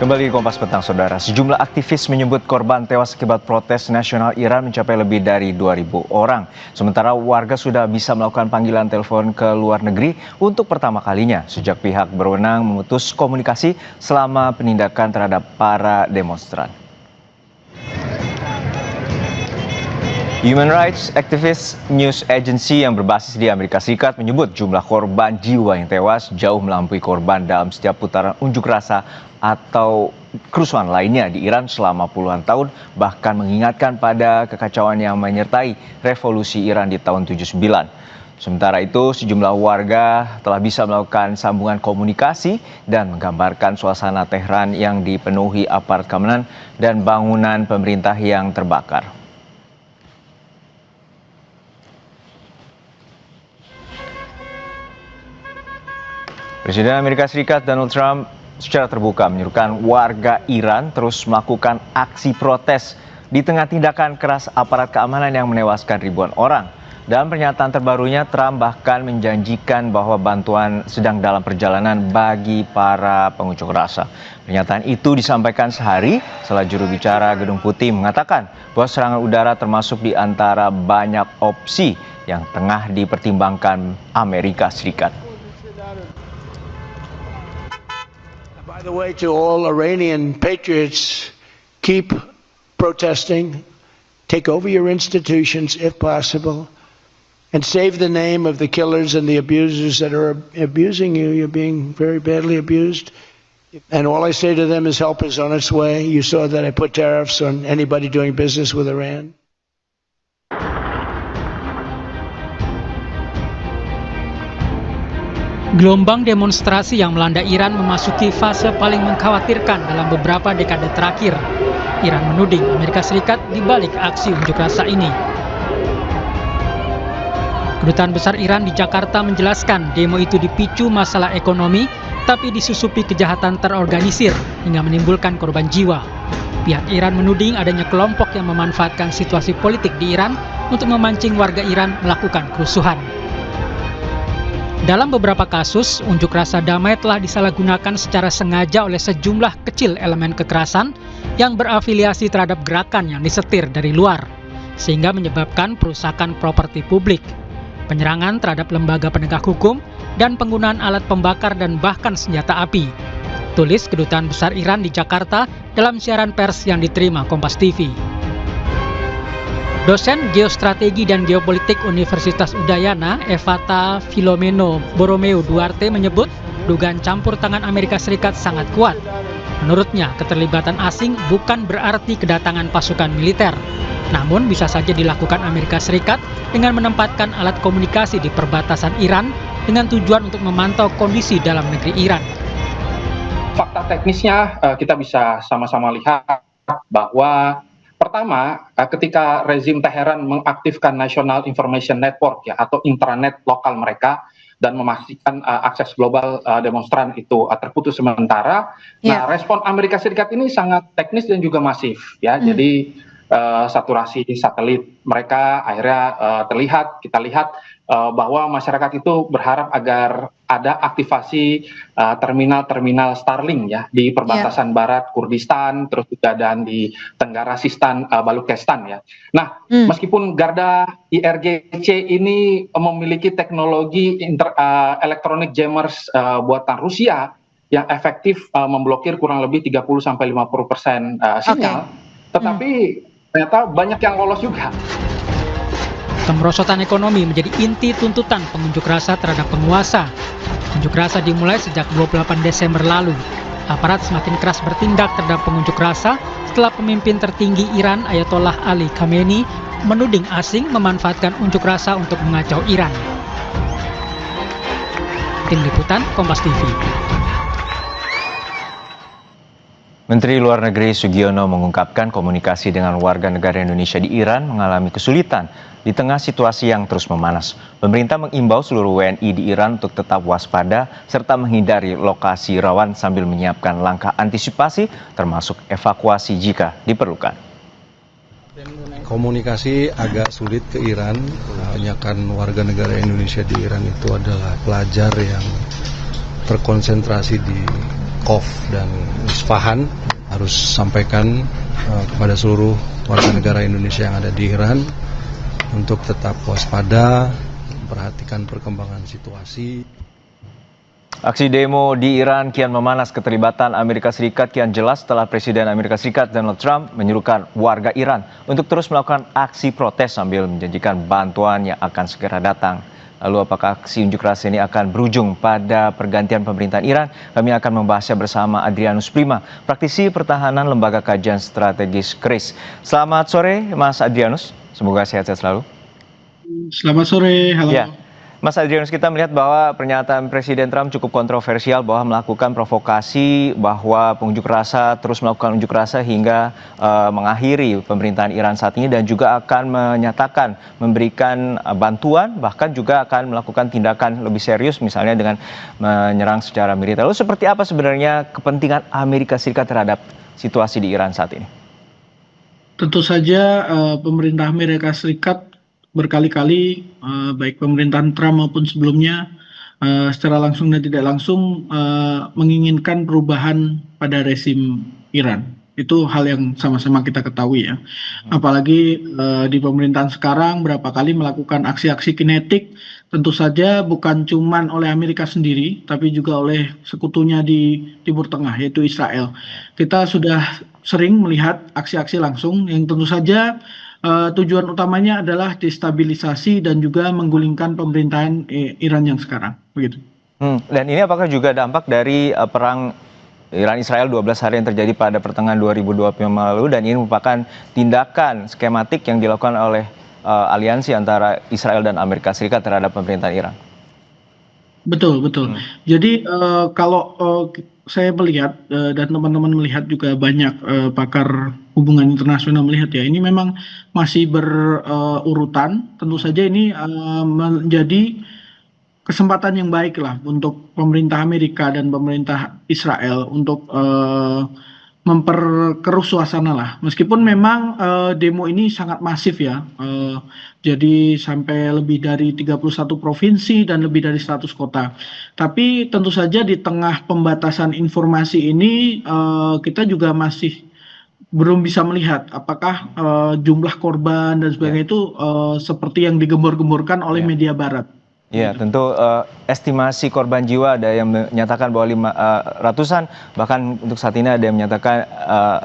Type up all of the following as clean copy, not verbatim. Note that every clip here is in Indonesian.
Kembali di Kompas Petang, Saudara. Sejumlah aktivis menyebut korban tewas akibat protes nasional Iran mencapai lebih dari 2.000 orang. Sementara warga sudah bisa melakukan panggilan telepon ke luar negeri untuk pertama kalinya sejak pihak berwenang memutus komunikasi selama penindakan terhadap para demonstran. Human Rights Activist News Agency yang berbasis di Amerika Serikat menyebut jumlah korban jiwa yang tewas jauh melampaui korban dalam setiap putaran unjuk rasa atau kerusuhan lainnya di Iran selama puluhan tahun, bahkan mengingatkan pada kekacauan yang menyertai revolusi Iran di tahun 79. Sementara itu, sejumlah warga telah bisa melakukan sambungan komunikasi dan menggambarkan suasana Tehran yang dipenuhi aparat keamanan dan bangunan pemerintah yang terbakar. Presiden Amerika Serikat Donald Trump secara terbuka menyuruhkan warga Iran terus melakukan aksi protes di tengah tindakan keras aparat keamanan yang menewaskan ribuan orang. Dalam pernyataan terbarunya, Trump bahkan menjanjikan bahwa bantuan sedang dalam perjalanan bagi para pengunjuk rasa. Pernyataan itu disampaikan sehari setelah juru bicara Gedung Putih mengatakan bahwa serangan udara termasuk di antara banyak opsi yang tengah dipertimbangkan Amerika Serikat. By the way, to all Iranian patriots, keep protesting, take over your institutions if possible, and save the name of the killers and the abusers that are abusing you. You're being very badly abused. And all I say to them is help is on its way. You saw that I put tariffs on anybody doing business with Iran. Gelombang demonstrasi yang melanda Iran memasuki fase paling mengkhawatirkan dalam beberapa dekade terakhir. Iran menuding Amerika Serikat di balik aksi unjuk rasa ini. Kedutaan Besar Iran di Jakarta menjelaskan demo itu dipicu masalah ekonomi, tapi disusupi kejahatan terorganisir hingga menimbulkan korban jiwa. Pihak Iran menuding adanya kelompok yang memanfaatkan situasi politik di Iran untuk memancing warga Iran melakukan kerusuhan. Dalam beberapa kasus, unjuk rasa damai telah disalahgunakan secara sengaja oleh sejumlah kecil elemen kekerasan yang berafiliasi terhadap gerakan yang disetir dari luar, sehingga menyebabkan perusakan properti publik, penyerangan terhadap lembaga penegak hukum, dan penggunaan alat pembakar dan bahkan senjata api. Tulis Kedutaan Besar Iran di Jakarta dalam siaran pers yang diterima Kompas TV. Dosen Geostrategi dan Geopolitik Universitas Udayana, Evata Filomeno Borromeo Duarte menyebut dugaan campur tangan Amerika Serikat sangat kuat. Menurutnya, keterlibatan asing bukan berarti kedatangan pasukan militer, namun bisa saja dilakukan Amerika Serikat dengan menempatkan alat komunikasi di perbatasan Iran dengan tujuan untuk memantau kondisi dalam negeri Iran. Fakta teknisnya kita bisa sama-sama lihat bahwa pertama, ketika rezim Teheran mengaktifkan National Information Network atau intranet lokal mereka dan memastikan akses global demonstran itu terputus sementara. Nah, respon Amerika Serikat ini sangat teknis dan juga masif ya. Jadi saturasi satelit mereka akhirnya kita lihat bahwa masyarakat itu berharap agar ada aktivasi terminal-terminal Starlink ya di perbatasan barat Kurdistan, terus juga dan di Tenggara Sistan, Balukistan ya. Nah, meskipun Garda IRGC ini memiliki teknologi electronic jammers buatan Rusia yang efektif memblokir kurang lebih 30-50% sinyal, tetapi ternyata banyak yang lolos juga. Kemerosotan ekonomi menjadi inti tuntutan pengunjuk rasa terhadap penguasa. Unjuk rasa dimulai sejak 28 Desember lalu. Aparat semakin keras bertindak terhadap pengunjuk rasa setelah pemimpin tertinggi Iran Ayatollah Ali Khamenei menuding asing memanfaatkan unjuk rasa untuk mengacau Iran. Tim Liputan Kompas TV. Menteri Luar Negeri Sugiono mengungkapkan komunikasi dengan warga negara Indonesia di Iran mengalami kesulitan di tengah situasi yang terus memanas. Pemerintah mengimbau seluruh WNI di Iran untuk tetap waspada serta menghindari lokasi rawan sambil menyiapkan langkah antisipasi termasuk evakuasi jika diperlukan. Komunikasi agak sulit ke Iran, kebanyakan warga negara Indonesia di Iran itu adalah pelajar yang terkonsentrasi di Kharkov dan Isfahan, harus sampaikan kepada seluruh warga negara Indonesia yang ada di Iran untuk tetap waspada, memperhatikan perkembangan situasi. Aksi demo di Iran kian memanas. Keterlibatan Amerika Serikat kian jelas setelah Presiden Amerika Serikat Donald Trump menyerukan warga Iran untuk terus melakukan aksi protes sambil menjanjikan bantuan yang akan segera datang. Lalu apakah aksi unjuk rasa ini akan berujung pada pergantian pemerintahan Iran? Kami akan membahasnya bersama Adrianus Prima, praktisi pertahanan Lembaga Kajian Strategis KRIS. Selamat sore Mas Adrianus, semoga sehat-sehat selalu. Selamat sore, halo. Ya. Mas Adrianus, kita melihat bahwa pernyataan Presiden Trump cukup kontroversial bahwa melakukan provokasi, bahwa pengunjuk rasa terus melakukan unjuk rasa hingga mengakhiri pemerintahan Iran saat ini, dan juga akan menyatakan memberikan bantuan, bahkan juga akan melakukan tindakan lebih serius misalnya dengan menyerang secara militer. Lalu seperti apa sebenarnya kepentingan Amerika Serikat terhadap situasi di Iran saat ini? Tentu saja pemerintah Amerika Serikat berkali-kali, baik pemerintahan Trump maupun sebelumnya, secara langsung dan tidak langsung menginginkan perubahan pada rezim Iran. Itu hal yang sama-sama kita ketahui ya. Apalagi di pemerintahan sekarang berapa kali melakukan aksi-aksi kinetik, tentu saja bukan cuman oleh Amerika sendiri, tapi juga oleh sekutunya di Timur Tengah, yaitu Israel. Kita sudah sering melihat aksi-aksi langsung yang tentu saja tujuan utamanya adalah destabilisasi dan juga menggulingkan pemerintahan Iran yang sekarang, begitu. Dan ini apakah juga dampak dari perang Iran-Israel 12 hari yang terjadi pada pertengahan 2025 lalu, dan ini merupakan tindakan skematik yang dilakukan oleh aliansi antara Israel dan Amerika Serikat terhadap pemerintahan Iran? Betul, betul. Jadi kalau saya melihat dan teman-teman melihat juga banyak pakar hubungan internasional melihat ya, ini memang masih berurutan. Tentu saja ini menjadi kesempatan yang baik lah untuk pemerintah Amerika dan pemerintah Israel untuk memperkeruh suasana lah. Meskipun memang demo ini sangat masif ya, jadi sampai lebih dari 31 provinsi dan lebih dari 100 kota. Tapi tentu saja di tengah pembatasan informasi ini kita juga masih belum bisa melihat apakah jumlah korban dan sebagainya itu seperti yang digembor-gemborkan oleh media barat. Ya, tentu estimasi korban jiwa ada yang menyatakan bahwa ratusan, bahkan untuk saat ini ada yang menyatakan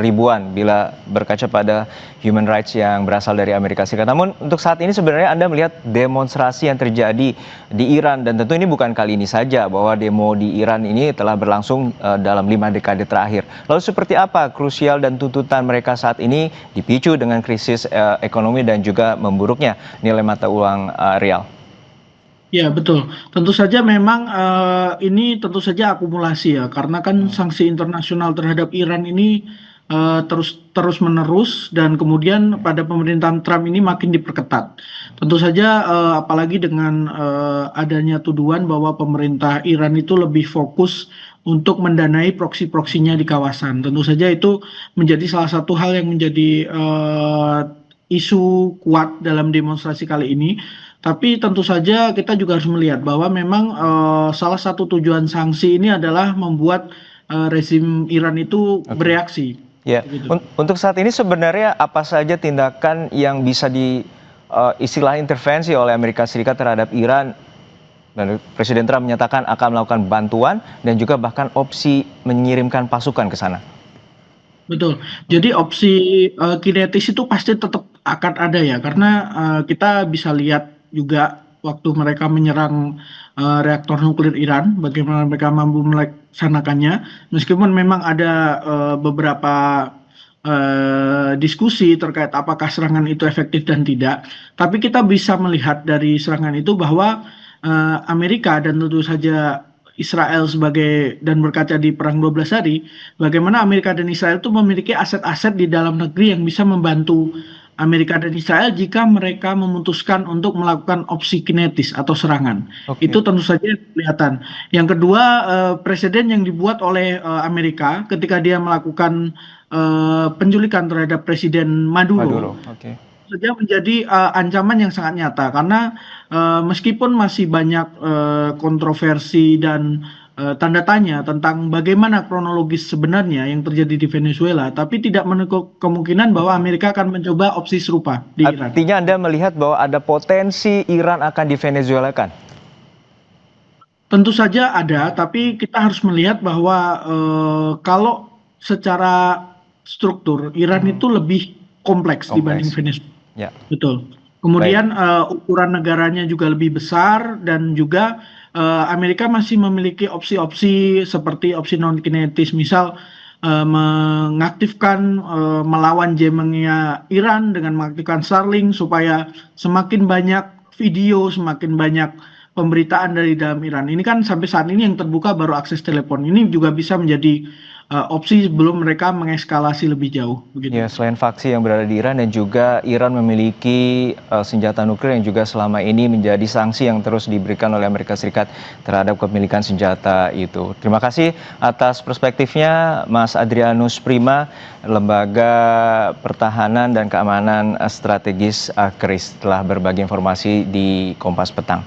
ribuan bila berkaca pada human rights yang berasal dari Amerika Serikat. Namun untuk saat ini sebenarnya Anda melihat demonstrasi yang terjadi di Iran, dan tentu ini bukan kali ini saja bahwa demo di Iran ini telah berlangsung dalam 5 dekade terakhir. Lalu seperti apa krusial dan tuntutan mereka saat ini dipicu dengan krisis ekonomi dan juga memburuknya nilai mata uang rial? Ya betul, tentu saja memang ini tentu saja akumulasi ya, karena kan sanksi internasional terhadap Iran ini terus menerus, dan kemudian pada pemerintahan Trump ini makin diperketat. Tentu saja apalagi dengan adanya tuduhan bahwa pemerintah Iran itu lebih fokus untuk mendanai proksi-proksinya di kawasan. Tentu saja itu menjadi salah satu hal yang menjadi isu kuat dalam demonstrasi kali ini. Tapi tentu saja kita juga harus melihat bahwa memang salah satu tujuan sanksi ini adalah membuat rezim Iran itu bereaksi. Ya, untuk saat ini sebenarnya apa saja tindakan yang bisa istilah intervensi oleh Amerika Serikat terhadap Iran? Dan Presiden Trump menyatakan akan melakukan bantuan dan juga bahkan opsi mengirimkan pasukan ke sana. Betul. Jadi opsi kinetis itu pasti tetap akan ada ya, karena kita bisa lihat juga waktu mereka menyerang reaktor nuklir Iran, bagaimana mereka mampu melaksanakannya. Meskipun memang ada beberapa diskusi terkait apakah serangan itu efektif dan tidak, tapi kita bisa melihat dari serangan itu bahwa Amerika dan tentu saja Israel dan berkaca di perang 12 hari, bagaimana Amerika dan Israel itu memiliki aset-aset di dalam negeri yang bisa membantu Amerika dan Israel jika mereka memutuskan untuk melakukan opsi kinetis atau serangan. Itu tentu saja kelihatan. Yang kedua, presiden yang dibuat oleh Amerika ketika dia melakukan penculikan terhadap Presiden Maduro. Saja menjadi ancaman yang sangat nyata, karena meskipun masih banyak kontroversi dan tanda tanya tentang bagaimana kronologis sebenarnya yang terjadi di Venezuela, tapi tidak menutup kemungkinan bahwa Amerika akan mencoba opsi serupa di Iran. Artinya Anda melihat bahwa ada potensi Iran akan di Venezuela kan? Tentu saja ada, tapi kita harus melihat bahwa kalau secara struktur Iran itu lebih kompleks dibanding Venezuela. Ya. Betul. Kemudian ukuran negaranya juga lebih besar dan juga Amerika masih memiliki opsi-opsi seperti opsi non-kinetis, misal mengaktifkan melawan jammingnya Iran dengan mengaktifkan Starlink supaya semakin banyak video, semakin banyak pemberitaan dari dalam Iran. Ini kan sampai saat ini yang terbuka baru akses telepon. Ini juga bisa menjadi opsi sebelum mereka mengeskalasi lebih jauh. Begitu. Ya, selain faksi yang berada di Iran dan juga Iran memiliki senjata nuklir yang juga selama ini menjadi sanksi yang terus diberikan oleh Amerika Serikat terhadap kepemilikan senjata itu. Terima kasih atas perspektifnya Mas Adrianus Prima, Lembaga Pertahanan dan Keamanan Strategis KRIS, telah berbagi informasi di Kompas Petang.